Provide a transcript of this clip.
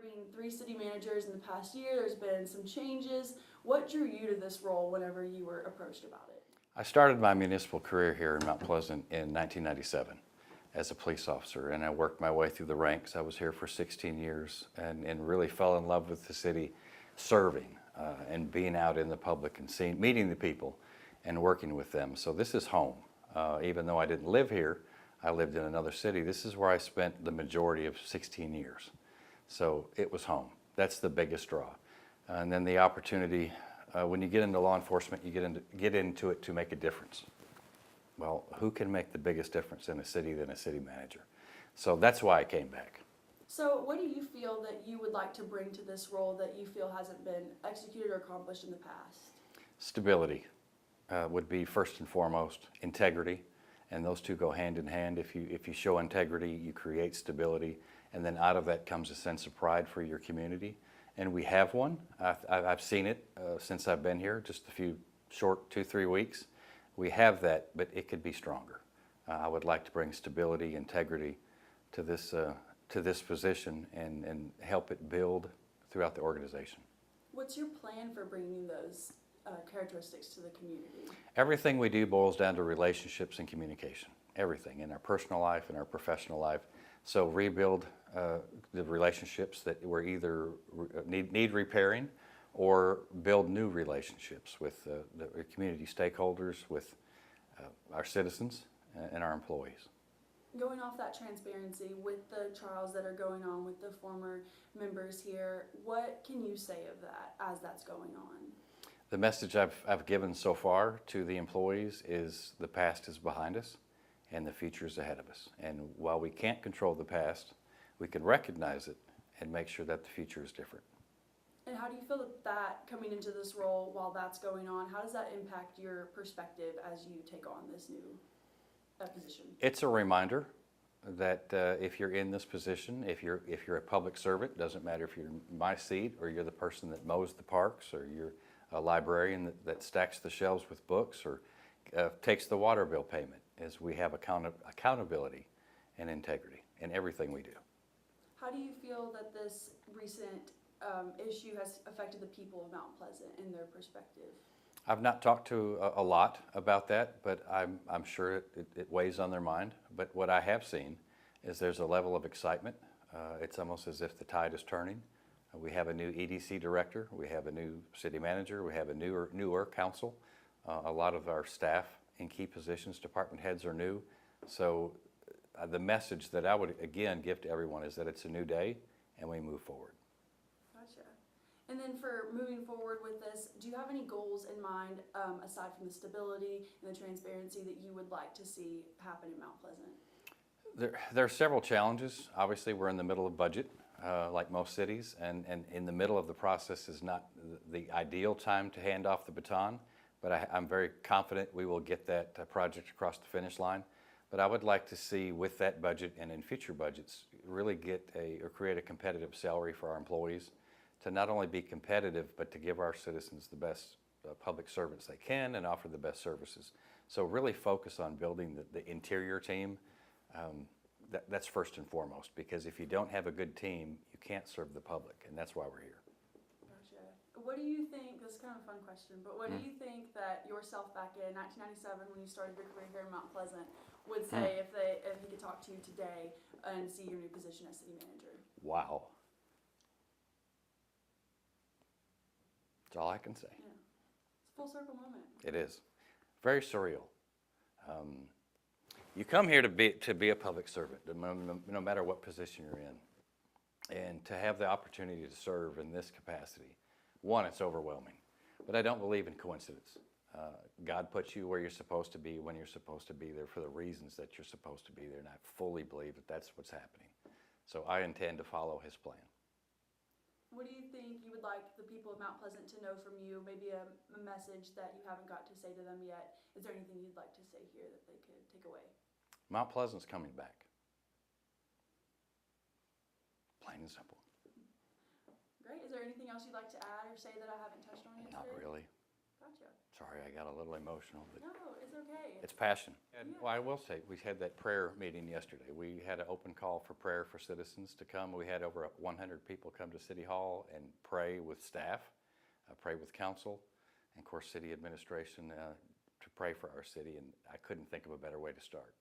being 3 city managers in the past year, there's been some changes. What drew you to this role whenever you were approached about it? I started my municipal career here in Mount Pleasant in 1997 as a police officer, and I worked my way through the ranks. I was here for 16 years and really fell in love with the city, serving and being out in the public and meeting the people and working with them. So this is home. Even though I didn't live here, I lived in another city. This is where I spent the majority of 16 years. So it was home. That's the biggest draw. And then the opportunity, when you get into law enforcement, you get into it to make a difference. Well, who can make the biggest difference in a city than a city manager? So that's why I came back. So what do you feel that you would like to bring to this role that you feel hasn't been executed or accomplished in the past? Stability would be first and foremost. Integrity, and those two go hand in hand. If you show integrity, you create stability, and then out of that comes a sense of pride for your community. And we have one. I've seen it since I've been here, just a few short 2-3 weeks. We have that, but it could be stronger. I would like to bring stability, integrity to this position and help it build throughout the organization. What's your plan for bringing those characteristics to the community? Everything we do boils down to relationships and communication. Everything in our personal life and our professional life. So rebuild the relationships that were either need repairing, or build new relationships with the community stakeholders, with our citizens and our employees. Going off that transparency, with the trials that are going on with the former members here, what can you say of that as that's going on? The message I've given so far to the employees is the past is behind us and the future is ahead of us. And while we can't control the past, we can recognize it and make sure that the future is different. And how do you feel that coming into this role while that's going on, how does that impact your perspective as you take on this new position? It's a reminder that if you're in this position, if you're a public servant, doesn't matter if you're in my seat or you're the person that mows the parks or you're a librarian that stacks the shelves with books or takes the water bill payment, is we have accountability and integrity in everything we do. How do you feel that this recent issue has affected the people of Mount Pleasant in their perspective? I've not talked to a lot about that, but I'm sure it weighs on their mind. But what I have seen is there's a level of excitement. It's almost as if the tide is turning. We have a new EDC director, we have a new city manager, we have a newer council. A lot of our staff in key positions, department heads are new. So the message that I would again give to everyone is that it's a new day and we move forward. Gotcha. And then for moving forward with this, do you have any goals in mind aside from the stability and the transparency that you would like to see happen in Mount Pleasant? There are several challenges. Obviously, we're in the middle of budget, like most cities, and in the middle of the process is not the ideal time to hand off the baton, but I'm very confident we will get that project across the finish line. But I would like to see with that budget and in future budgets, really create a competitive salary for our employees to not only be competitive, but to give our citizens the best public servants they can and offer the best services. So really focus on building the interior team. That's first and foremost, because if you don't have a good team, you can't serve the public, and that's why we're here. Gotcha. What do you think, this is kind of a fun question, but what do you think that yourself back in 1997 when you started your career here in Mount Pleasant would say if he could talk to you today and see your new position as city manager? Wow. That's all I can say. Yeah. It's a full circle moment. It is. Very surreal. You come here to be a public servant, no matter what position you're in. And to have the opportunity to serve in this capacity, one, it's overwhelming. But I don't believe in coincidence. God puts you where you're supposed to be when you're supposed to be there for the reasons that you're supposed to be there. And I fully believe that that's what's happening. So I intend to follow his plan. What do you think you would like the people of Mount Pleasant to know from you? Maybe a message that you haven't got to say to them yet. Is there anything you'd like to say here that they could take away? Mount Pleasant's coming back. Plain and simple. Great. Is there anything else you'd like to add or say that I haven't touched on yet? Not today? really. Gotcha. Sorry, I got a little emotional, but No, it's okay. it's passion. And Yeah. well, I will say, we had that prayer meeting yesterday. We had an open call for prayer for citizens to come. We had over 100 people come to City Hall and pray with staff, pray with council, and of course, city administration to pray for our city. And I couldn't think of a better way to start.